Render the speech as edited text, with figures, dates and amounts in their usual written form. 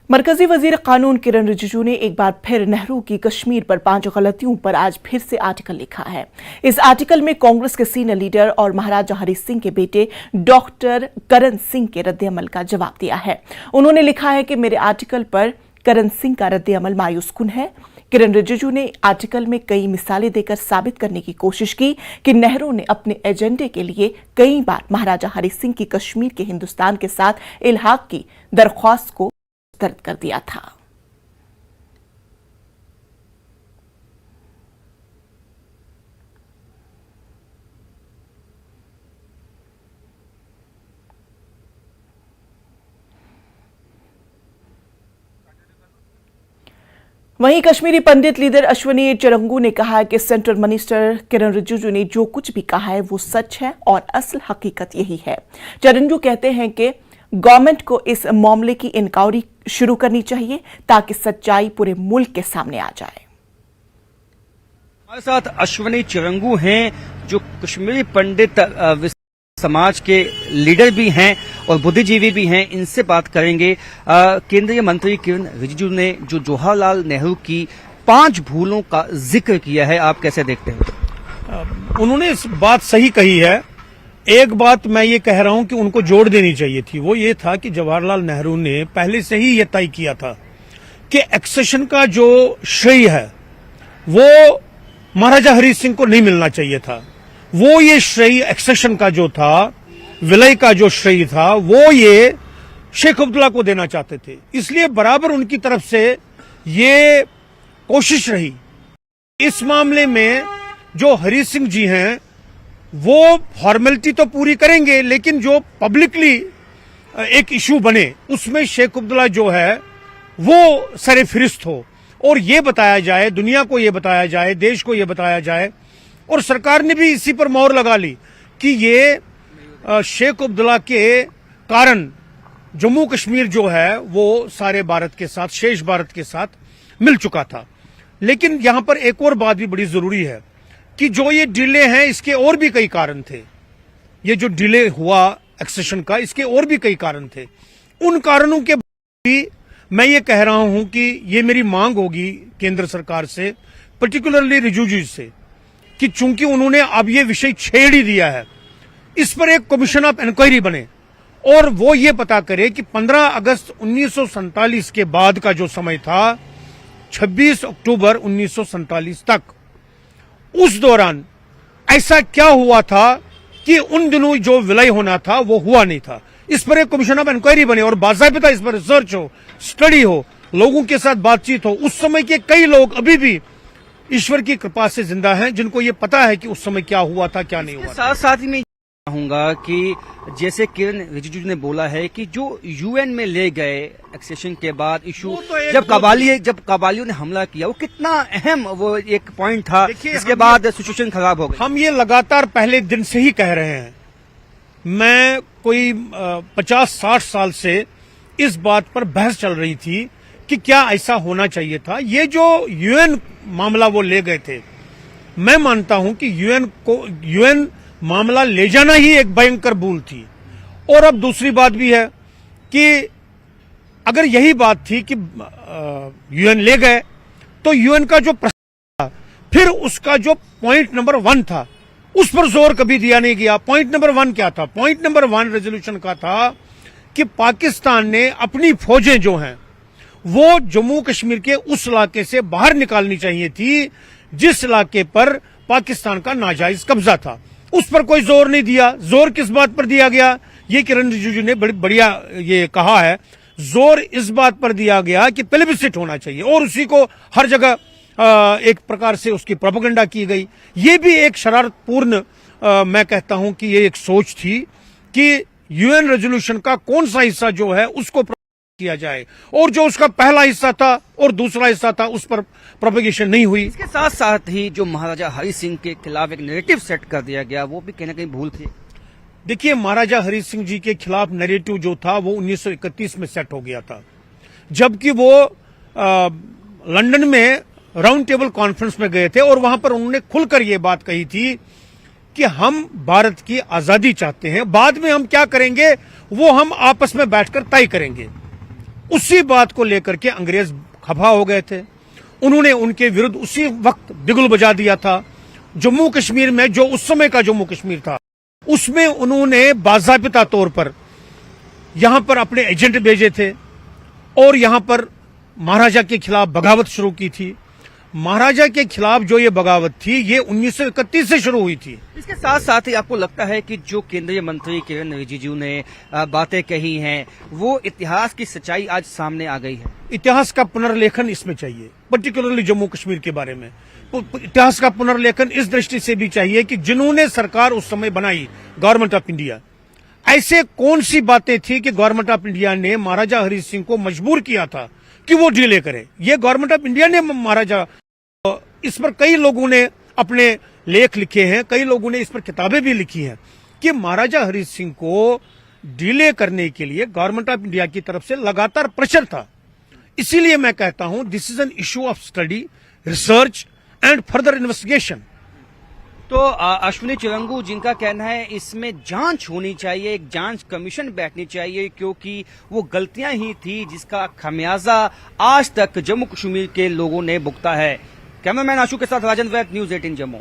मरकजी वजीर कानून किरण रिजिजू ने एक बार फिर नेहरू की कश्मीर पर 5 गलतियों पर आज फिर से आर्टिकल लिखा है। इस आर्टिकल में कांग्रेस के सीनियर लीडर और महाराजा हरि सिंह के बेटे डॉक्टर करण सिंह के रद्द-ए-अमल का जवाब दिया है। उन्होंने लिखा है कि मेरे आर्टिकल पर करण सिंह का रद्द-ए-अमल मायूसकुन है। किरण रिजिजू ने आर्टिकल में कई मिसालें देकर साबित करने की कोशिश की कि नेहरू ने अपने एजेंडे के लिए कई बार महाराजा हरि सिंह की कश्मीर के हिंदुस्तान के साथ इल्हाक की दरख्वास्त को दर्द कर दिया था। वहीं कश्मीरी पंडित लीडर अश्वनी चिरंगू ने कहा कि सेंट्रल मिनिस्टर किरण रिजिजू ने जो कुछ भी कहा है वो सच है और असल हकीकत यही है। चिरंगू कहते हैं कि गवर्नमेंट को इस मामले की इंक्वायरी शुरू करनी चाहिए ताकि सच्चाई पूरे मुल्क के सामने आ जाए। हमारे साथ अश्वनी चिरंगू हैं जो कश्मीरी पंडित समाज के लीडर भी हैं और बुद्धिजीवी भी हैं। इनसे बात करेंगे। केंद्रीय मंत्री किरण रिजिजू ने जो जवाहरलाल नेहरू की 5 भूलों का जिक्र किया है, आप कैसे देखते हैं? उन्होंने इस बात सही कही है। एक बात मैं ये कह रहा हूं कि उनको जोड़ देनी चाहिए थी। वो ये था कि जवाहरलाल नेहरू ने पहले से ही ये तय किया था कि एक्सेशन का जो श्रेय है वो महाराजा हरि सिंह को नहीं मिलना चाहिए था। वो ये श्रेय एक्सेशन का जो था, विलय का जो श्रेय था, वो ये शेख अब्दुल्ला को देना चाहते थे। इसलिए बराबर उनकी तरफ से ये कोशिश रही। इस मामले में जो हरि सिंह जी हैं वो फॉर्मेलिटी तो पूरी करेंगे, लेकिन जो पब्लिकली एक इशू बने उसमें शेख अब्दुल्ला जो है वो सरफहरिस्त हो और ये बताया जाए, दुनिया को ये बताया जाए, देश को ये बताया जाए। और सरकार ने भी इसी पर मोहर लगा ली कि ये शेख अब्दुल्ला के कारण जम्मू कश्मीर जो है वो सारे भारत के साथ, शेष भारत के साथ मिल चुका था। लेकिन यहां पर एक और बात भी बड़ी जरूरी है कि जो ये डिले हैं इसके और भी कई कारण थे। ये जो डिले हुआ एक्सेशन का, इसके और भी कई कारण थे। उन कारणों के भी मैं ये कह रहा हूं कि ये मेरी मांग होगी केंद्र सरकार से, पर्टिकुलरली रिजिजू से, कि चूंकि उन्होंने अब ये विषय छेड़ ही दिया है, इस पर एक कमीशन ऑफ इंक्वायरी बने और वो ये पता करे कि 15 अगस्त 1947 के बाद का जो समय था 26 अक्टूबर 1947 तक, उस दौरान ऐसा क्या हुआ था कि उन दिनों जो विलय होना था वो हुआ नहीं था। इस पर एक कमीशन ऑफ इंक्वायरी बने और बाकायदा इस पर रिसर्च हो, स्टडी हो, लोगों के साथ बातचीत हो। उस समय के कई लोग अभी भी ईश्वर की कृपा से जिंदा हैं जिनको ये पता है कि उस समय क्या हुआ था, क्या नहीं हुआ। साथ साथ ही मैं कहूंगा कि जैसे किरण रिजिजू ने बोला है कि जो यूएन में ले गए एक्सेशन के बाद इशू, जब कबालियों ने हमला किया, वो कितना अहम वो एक पॉइंट था। इसके बाद सिचुएशन खराब हो गई। हम ये लगातार पहले दिन से ही कह रहे हैं। मैं कोई 50-60 साल से इस बात पर बहस चल रही थी कि क्या ऐसा होना चाहिए था। ये जो यूएन मामला वो ले गए थे, मैं मानता हूं कि यूएन मामला ले जाना ही एक भयंकर भूल थी। और अब दूसरी बात भी है कि अगर यही बात थी कि यूएन ले गए तो यूएन का जो प्रस्ताव था, फिर उसका जो पॉइंट नंबर 1 था उस पर जोर कभी दिया नहीं गया। पॉइंट नंबर 1 क्या था? पॉइंट नंबर 1 रेजोल्यूशन का था कि पाकिस्तान ने अपनी फौजें जो हैं वो जम्मू कश्मीर के उस इलाके से बाहर निकालनी चाहिए थी जिस इलाके पर पाकिस्तान का नाजायज कब्जा था। उस पर कोई जोर नहीं दिया। जोर किस बात पर दिया गया? ये किरण रिजिजू ने बड़ी बढ़िया ये कहा है। जोर इस बात पर दिया गया कि प्लेबिसिट होना चाहिए और उसी को हर जगह एक प्रकार से उसकी प्रोपेगेंडा की गई। ये भी एक शरारतपूर्ण मैं कहता हूं कि ये एक सोच थी कि यूएन रेजोल्यूशन का कौन सा हिस्सा जो है उसको किया जाए और जो उसका पहला हिस्सा था और दूसरा हिस्सा था उस पर प्रोपेगेशन नहीं हुई। इसके साथ साथ ही जो महाराजा हरि सिंह के खिलाफ एक नैरेटिव सेट कर दिया गया, वो भी कहीं ना कहीं भूल थी। देखिए, महाराजा हरि सिंह जी के खिलाफ नैरेटिव जो था वो 1931 में सेट हो गया था, जबकि वो लंदन में राउंड टेबल कॉन्फ्रेंस में गए थे और वहां पर उन्होंने खुलकर ये बात कही थी कि हम भारत की आजादी चाहते हैं, बाद में हम क्या करेंगे वो हम आपस में बैठकर तय करेंगे। उसी बात को लेकर के अंग्रेज खफा हो गए थे। उन्होंने उनके विरुद्ध उसी वक्त बिगुल बजा दिया था। जम्मू कश्मीर में जो उस समय का जम्मू कश्मीर था, उसमें उन्होंने बाज़ाबिता तौर पर यहां पर अपने एजेंट भेजे थे और यहां पर महाराजा के खिलाफ बगावत शुरू की थी। महाराजा के खिलाफ जो ये बगावत थी, ये 1931 से शुरू हुई थी। इसके साथ साथ ही आपको लगता है कि जो केंद्रीय मंत्री किरण रिजिजू ने बातें कही हैं, वो इतिहास की सच्चाई आज सामने आ गई है? इतिहास का पुनर्लेखन इसमें चाहिए, पर्टिकुलरली जम्मू कश्मीर के बारे में। इतिहास का पुनर्लेखन इस दृष्टि से भी चाहिए कि जिन्होंने सरकार उस समय बनाई, गवर्नमेंट ऑफ इंडिया, ऐसे कौन सी बातें थी कि गवर्नमेंट ऑफ इंडिया ने महाराजा हरि सिंह को मजबूर किया था कि वो डिले करे? ये गवर्नमेंट ऑफ इंडिया ने महाराजा, इस पर कई लोगों ने अपने लेख लिखे हैं, कई लोगों ने इस पर किताबें भी लिखी हैं कि महाराजा हरि सिंह को डिले करने के लिए गवर्नमेंट ऑफ इंडिया की तरफ से लगातार प्रेशर था। इसीलिए मैं कहता हूं this is an issue of study, research and further investigation. तो अश्विनी चिरंगू, जिनका कहना है इसमें जांच होनी चाहिए, एक जांच कमीशन बैठनी चाहिए, क्योंकि वो गलतियां ही थी जिसका खमियाजा आज तक जम्मू कश्मीर के लोगों ने भुगता है। कैमरामैन आशु के साथ राजन वैद, न्यूज़ 18 जम्मू।